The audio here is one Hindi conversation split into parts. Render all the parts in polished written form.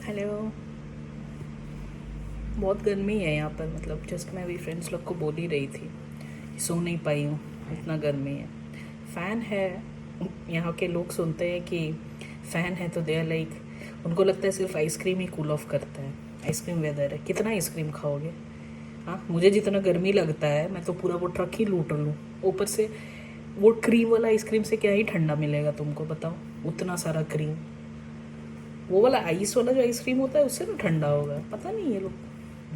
हेलो। बहुत गर्मी है यहाँ पर, मतलब जस्ट मैं अभी फ्रेंड्स लोग को बोल ही रही थी कि सो नहीं पाई हूँ, इतना गर्मी है। फ़ैन है, यहाँ के लोग सुनते हैं कि फ़ैन है तो दे आर लाइक, उनको लगता है सिर्फ आइसक्रीम ही कूल ऑफ करता है। आइसक्रीम वेदर है, कितना आइसक्रीम खाओगे? हाँ, मुझे जितना गर्मी लगता है मैं तो पूरा वो ट्रक ही लूट लूँ। ऊपर से वो क्रीम वाला आइसक्रीम से क्या ही ठंडा मिलेगा तुमको, बताओ? उतना सारा क्रीम, वो वाला आइस वाला जो आइसक्रीम होता है उससे ना ठंडा होगा। पता नहीं ये लोग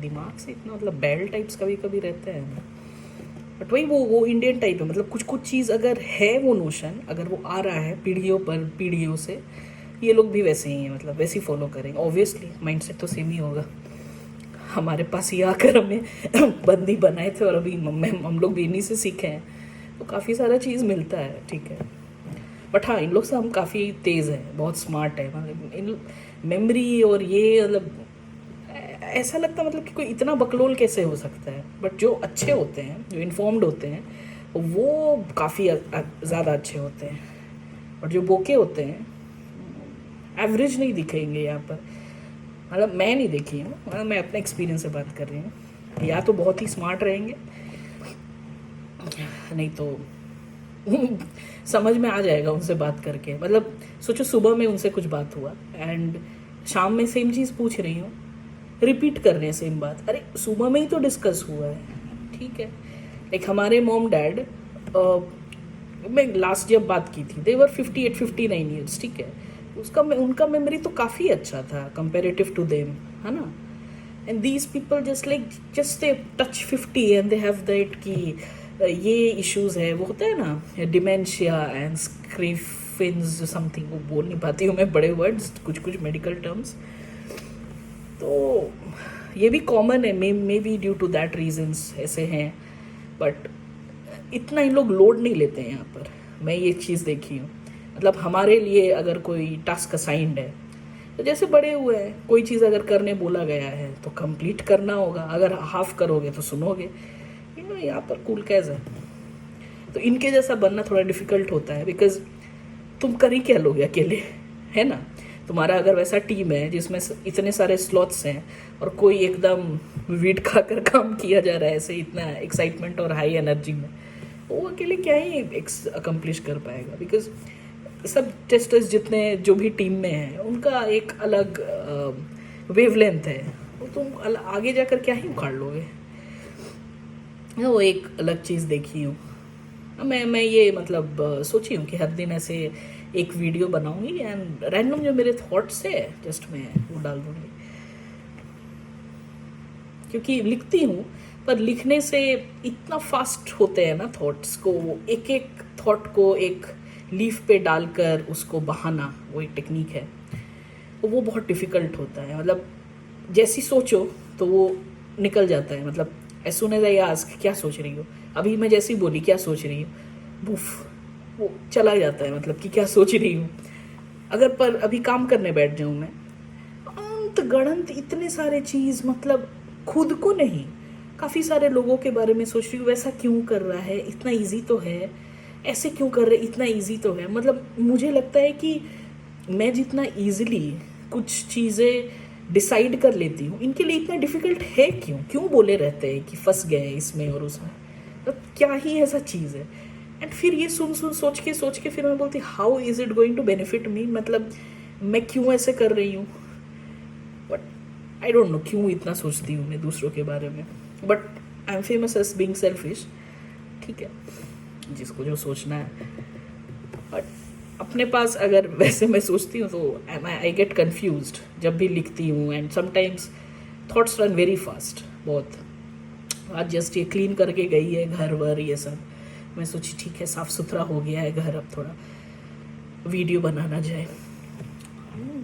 दिमाग से इतना, मतलब बैल टाइप्स कभी कभी रहते हैं ना। बट वही वो इंडियन टाइप है, मतलब कुछ कुछ चीज़ अगर है वो नोशन, अगर वो आ रहा है पीढ़ियों पर पीढ़ियों से, ये लोग भी वैसे ही हैं, मतलब वैसे ही फॉलो करेंगे। ऑब्वियसली माइंडसेट तो सेम ही होगा। हमारे पास ही आकर हमें बंदी बनाए थे और अभी हम लोग भी इन्हीं से सीखे हैं, तो काफ़ी सारा चीज़ मिलता है, ठीक है। बट हाँ, इन लोग से हम काफ़ी तेज़ हैं, बहुत स्मार्ट है, मतलब इन मेमोरी और ये, मतलब ऐसा लगता है मतलब कि कोई इतना बकलोल कैसे हो सकता है। बट जो अच्छे होते हैं, जो इन्फॉर्म्ड होते हैं, वो काफ़ी ज़्यादा अच्छे होते हैं। और जो बोके होते हैं, एवरेज नहीं दिखेंगे यहाँ पर। मतलब मैं नहीं देखी हूँ, मतलब मैं अपने एक्सपीरियंस से बात कर रही हूँ। या तो बहुत ही स्मार्ट रहेंगे, नहीं तो समझ में आ जाएगा उनसे बात करके। मतलब सोचो, सुबह में उनसे कुछ बात हुआ एंड शाम में सेम चीज़ पूछ रही हूँ, रिपीट कर रहे हैं सेम बात। अरे सुबह में ही तो डिस्कस हुआ है, ठीक है। लाइक हमारे मोम डैड, मैं लास्ट जब बात की थी, देवर 58-59 ईयर्स, ठीक है। उसका उनका मेमोरी तो काफ़ी अच्छा था कंपेरेटिव टू देम, है ना। And these people just like, just they touch 50 and they have that कि ये इश्यूज है, वो होता है ना, डिमेंशिया एंड स्क्रीफिन्स समथिंग, वो बोल नहीं पाती हूँ मैं बड़े वर्ड्स, कुछ कुछ मेडिकल टर्म्स। तो ये भी कॉमन है, may be due to that reasons ऐसे हैं। बट इतना इन लोग लोड नहीं लेते हैं यहाँ पर, मैं ये चीज़ देखी हूँ। मतलब हमारे लिए अगर कोई टास्क असाइंड है, तो जैसे बड़े हुए हैं, कोई चीज़ अगर करने बोला गया है तो कंप्लीट करना होगा। अगर हाफ करोगे तो सुनोगे। यहाँ पर कूल कैज है, तो इनके जैसा बनना थोड़ा डिफिकल्ट होता है, बिकॉज तुम कर ही क्या लोगे अकेले, है ना। तुम्हारा अगर वैसा टीम है जिसमें इतने सारे स्लॉट्स हैं और कोई एकदम वीट खाकर काम किया जा रहा है ऐसे, इतना एक्साइटमेंट और हाई एनर्जी में, वो अकेले क्या ही अकम्प्लिश कर पाएगा। बिकॉज सब टेस्टर्स जितने जो भी टीम में हैं, उनका एक अलग वेवलेंथ है, वो तुम आगे जाकर क्या ही उखाड़ लोगे। वो एक अलग चीज़ देखी हूँ मैं ये, मतलब सोची हूँ कि हर दिन ऐसे एक वीडियो बनाऊंगी एंड रैंडम जो मेरे थॉट्स है जस्ट मैं वो डाल दूँगी। क्योंकि लिखती हूँ, पर लिखने से इतना फास्ट होते हैं ना थॉट्स को, एक एक थॉट को एक लीफ पे डालकर उसको बहाना, वो एक टेक्निक है, तो वो बहुत डिफ़िकल्ट होता है। मतलब जैसी सोचो तो वो निकल जाता है। मतलब as soon as I ask क्या सोच रही हो, अभी मैं जैसी बोली क्या सोच रही हूँ, बुफ, वो चला जाता है, मतलब कि क्या सोच रही हूँ। अगर पर अभी काम करने बैठ जाऊँ मैं, अंत गणंत इतने सारे चीज़, मतलब खुद को नहीं, काफ़ी सारे लोगों के बारे में सोच रही हूँ। वैसा क्यों कर रहा है, इतना इजी तो है। ऐसे क्यों कर रहे, इतना इजी तो है। मतलब मुझे लगता है कि मैं जितना इजीली कुछ चीज़ें डिसाइड कर लेती हूँ, इनके लिए इतना डिफिकल्ट है क्यों, क्यों बोले रहते हैं कि फंस गए इसमें और उसमें, तो क्या ही ऐसा चीज़ है। एंड फिर ये सुन सोच के फिर मैं बोलती, how is it going to benefit me, मतलब मैं क्यों ऐसे कर रही हूँ। बट आई डोंट नो क्यों इतना सोचती हूँ मैं दूसरों के बारे में। But I am famous as being selfish, ठीक है, जिसको जो सोचना है। बट अपने पास अगर वैसे मैं सोचती हूँ तो आई गेट कन्फ्यूज्ड जब भी लिखती हूँ, and sometimes thoughts run very fast बहुत। आज जस्ट ये क्लीन करके गई है घर वर ये सब, मैं सोची ठीक है साफ़ सुथरा हो गया है घर, अब थोड़ा वीडियो बनाना जाए।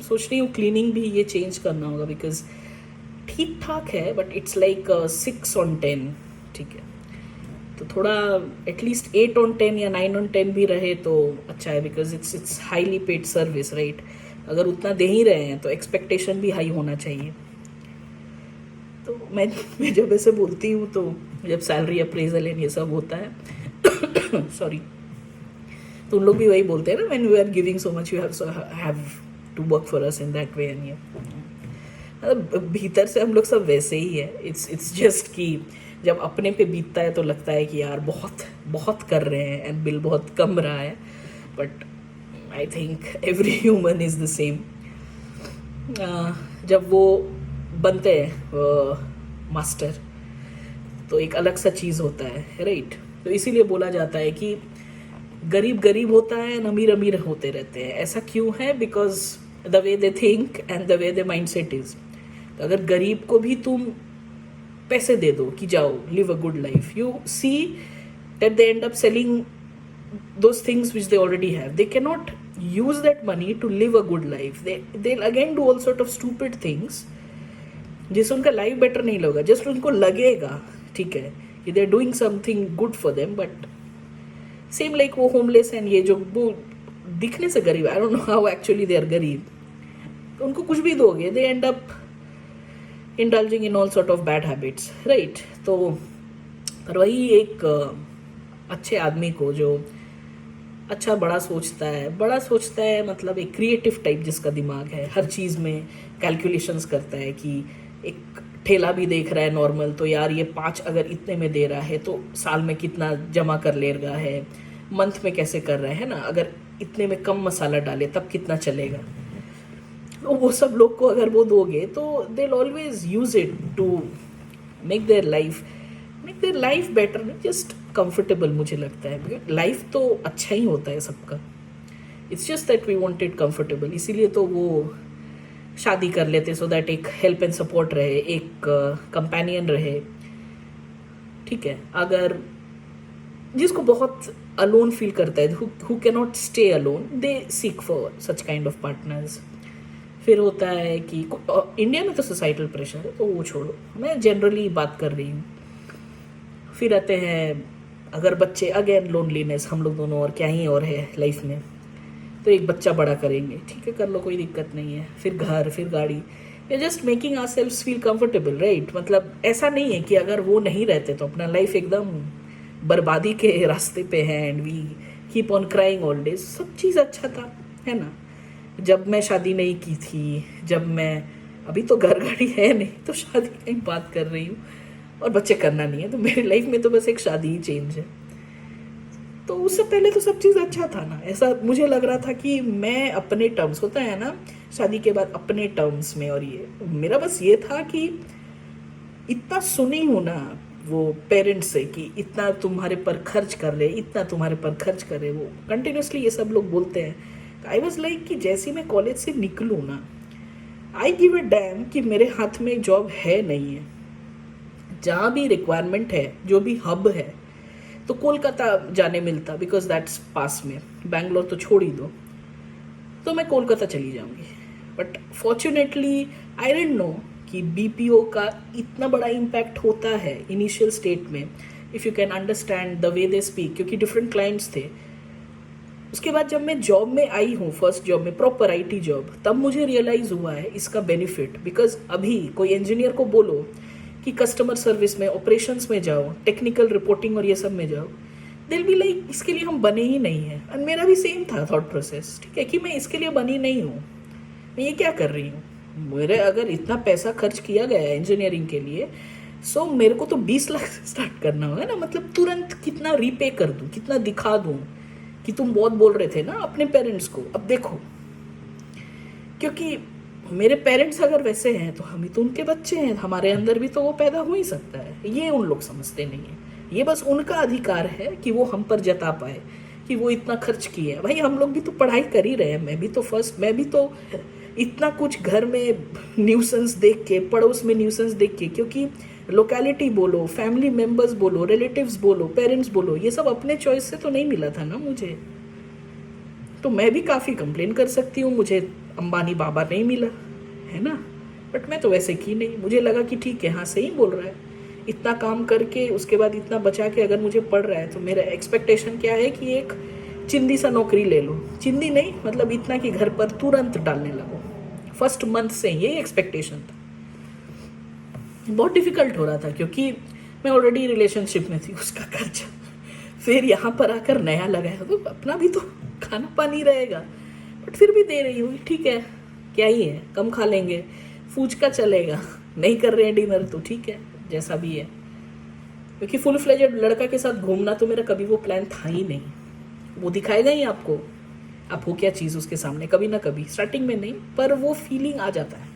सोच रही हूँ क्लीनिंग भी ये चेंज करना होगा, बिकॉज ठीक ठाक है बट इट्स लाइक 6/10, ठीक है। तो थोड़ा एटलीस्ट 8/10 या 9/10 भी रहे तो अच्छा है, because it's highly paid service, right. अगर उतना दे ही रहे हैं तो एक्सपेक्टेशन भी हाई होना चाहिए। तो मैं जब ऐसे बोलती हूँ, तो जब सैलरी अप्रेजल एंड ये सब होता है सॉरी, तो उन लोग भी वही बोलते हैं ना, when we are giving so much you have to work for us in that way and ये। भीतर से हम लोग सब वैसे ही है। इट्स जस्ट कि जब अपने पे बीतता है तो लगता है कि यार बहुत बहुत कर रहे हैं एंड बिल बहुत कम रहा है, but I think every human is the same. जब वो बनते हैं मास्टर तो एक अलग सा चीज़ होता है, राइट? तो इसीलिए बोला जाता है कि गरीब गरीब होता है और अमीर अमीर होते रहते हैं। ऐसा क्यों है? Because the way they think and the way they mind set is. तो अगर गरीब को भी तुम पैसे दे दो कि जाओ live a good life, you see that they end up selling those things which they already have. They cannot use that money to live a good life. They'll again do all sort of stupid things जिससे उनका लाइफ बेटर नहीं लगेगा, जस्ट उनको लगेगा ठीक है कि they are doing something good for them, but same like वो होमलेस एंड ये जो वो दिखने से गरीब, I don't know how actually they are गरीब, तो उनको कुछ भी दोगे they end up indulging in all sort of bad habits, right? तो पर वही एक अच्छे आदमी को जो अच्छा बड़ा सोचता है मतलब एक क्रिएटिव टाइप जिसका दिमाग है, हर चीज़ में कैलकुलेशंस करता है कि एक ठेला भी देख रहा है नॉर्मल, तो यार ये 5 अगर इतने में दे रहा है तो साल में कितना जमा कर ले रहा है, मंथ में कैसे कर रहा है ना, अगर इतने में कम मसाला डाले तब कितना चलेगा। तो वो सब लोग को अगर वो दोगे तो they will always use it to make their life better, नहीं जस्ट कंफर्टेबल। मुझे लगता है लाइफ तो अच्छा ही होता है सबका, it's just that we want it comfortable, इसीलिए तो वो शादी कर लेते सो दैट एक हेल्प एंड सपोर्ट रहे, एक कंपेनियन रहे, ठीक है? अगर जिसको बहुत अलोन फील करता है, who can not stay alone, they seek for such kind of partners. फिर होता है कि इंडिया में तो सोसाइटल प्रेशर है तो वो छोड़ो, मैं जनरली बात कर रही हूँ। फिर आते हैं अगर बच्चे, अगेन लोनलीनेस, हम लोग दोनों और क्या ही और है लाइफ में, तो एक बच्चा बड़ा करेंगे, ठीक है कर लो कोई दिक्कत नहीं है, फिर घर, फिर गाड़ी, we just making ourselves feel comfortable, right? मतलब ऐसा नहीं है कि अगर वो नहीं रहते तो अपना लाइफ एकदम बर्बादी के रास्ते पे है and we keep on crying all days. सब चीज़ अच्छा था, है ना? जब मैं शादी नहीं की थी, जब मैं, अभी तो घर गाड़ी है नहीं तो शादी की बात कर रही हूँ और बच्चे करना नहीं है, तो मेरी लाइफ में तो बस एक शादी ही चेंज है। तो उससे पहले तो सब चीज़ अच्छा था ना, ऐसा मुझे लग रहा था कि मैं अपने टर्म्स, होता है ना शादी के बाद अपने टर्म्स में, और ये मेरा बस ये था कि इतना सुनी हूँ ना वो पेरेंट्स से कि इतना तुम्हारे पर खर्च कर रहे, इतना तुम्हारे पर खर्च कर रहे, वो कंटिन्यूसली ये सब लोग बोलते हैं। तो आई वॉज लाइक कि जैसे मैं कॉलेज से निकलूँ ना, आई गिव अ डैम कि मेरे हाथ में जॉब है नहीं है, जहाँ भी रिक्वायरमेंट है, जो भी हब है, तो कोलकाता जाने मिलता बिकॉज दैट्स पास में, बैंगलोर तो छोड़ ही दो, तो मैं कोलकाता चली जाऊंगी। But fortunately I didn't know कि बीपीओ का इतना बड़ा इम्पैक्ट होता है इनिशियल स्टेट में, if you can understand the way they speak, क्योंकि डिफरेंट क्लाइंट्स थे। उसके बाद जब मैं जॉब में आई हूँ, फर्स्ट जॉब में, प्रॉपर आईटी जॉब, तब मुझे रियलाइज़ हुआ है इसका बेनिफिट। बिकॉज अभी कोई इंजीनियर को बोलो कि कस्टमर सर्विस में, ऑपरेशंस में जाओ, टेक्निकल रिपोर्टिंग और ये सब में जाओ, दिल भी लाइक इसके लिए हम बने ही नहीं हैं। और मेरा भी सेम था थॉट प्रोसेस, ठीक है, कि मैं इसके लिए बनी नहीं हूँ, मैं ये क्या कर रही हूँ, मेरे अगर इतना पैसा खर्च किया गया है इंजीनियरिंग के लिए, सो मेरे को तो 20 लाख से स्टार्ट करना होगा ना, मतलब तुरंत कितना रीपे कर दूँ, कितना दिखा दूँ कि तुम बहुत बोल रहे थे ना अपने पेरेंट्स को, अब देखो। क्योंकि मेरे पेरेंट्स अगर वैसे हैं तो हम ही तो उनके बच्चे हैं, हमारे अंदर भी तो वो पैदा हो ही सकता है। ये उन लोग समझते नहीं है, ये बस उनका अधिकार है कि वो हम पर जता पाए कि वो इतना खर्च किए हैं। भाई हम लोग भी तो पढ़ाई कर ही रहे हैं, मैं भी तो इतना कुछ घर में न्यूसेंस देख के, पड़ोस में न्यूसेंस देख के, क्योंकि लोकेलिटी बोलो, फैमिली मेम्बर्स बोलो, रिलेटिव्स बोलो, पेरेंट्स बोलो, ये सब अपने चॉइस से तो नहीं मिला था ना मुझे। तो मैं भी काफ़ी कंप्लेन कर सकती हूँ, मुझे अंबानी बाबा नहीं मिला है ना, बट मैं तो वैसे की नहीं, मुझे लगा कि ठीक है, हाँ सही बोल रहा है, इतना काम करके उसके बाद इतना बचा के अगर मुझे पड़ रहा है, तो मेरा एक्सपेक्टेशन क्या है कि एक चिंदी सा नौकरी ले लो, चिंदी नहीं मतलब इतना कि घर पर तुरंत डालने लगो, फर्स्ट मंथ से यही एक्सपेक्टेशन था। बहुत डिफिकल्ट हो रहा था क्योंकि मैं ऑलरेडी रिलेशनशिप में थी, उसका खर्चा फिर यहाँ पर आकर नया लगाया, तो अपना भी तो खाना पानी रहेगा, बट फिर भी दे रही हूँ, ठीक है क्या ही है, कम खा लेंगे, फूचका चलेगा, नहीं कर रहे हैं डिनर तो ठीक है, जैसा भी है। क्योंकि फुल फ्लेजेड लड़का के साथ घूमना तो मेरा कभी वो प्लान था ही नहीं। वो दिखाएगा ही आपको, आप हो क्या चीज़ उसके सामने, कभी ना कभी, स्टार्टिंग में नहीं, पर वो फीलिंग आ जाता है।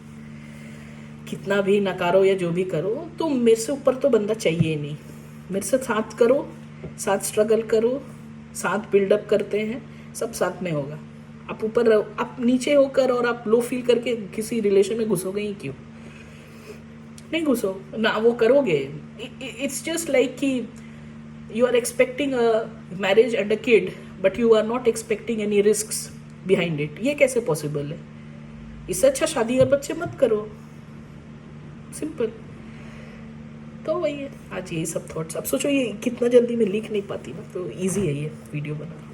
कितना भी नकारो या जो भी करो, तो मेरे से ऊपर तो बंदा चाहिए ही नहीं। मेरे से साथ करो, साथ स्ट्रगल करो, साथ बिल्डअप करते हैं, सब साथ में होगा। आप ऊपर, आप नीचे होकर और आप लो फील करके किसी रिलेशन में घुसोगे ही क्यों? नहीं घुसो ना, वो करोगे। इट्स जस्ट लाइक कि you are expecting a marriage and a kid, but you are not expecting any risks behind it. ये कैसे पॉसिबल है? इससे अच्छा शादी और बच्चे मत करो, सिंपल। तो वही है, आज यही सब थॉट्स। अब सोचो ये कितना जल्दी मैं लिख नहीं पाती ना, तो इजी है ये वीडियो बनाना।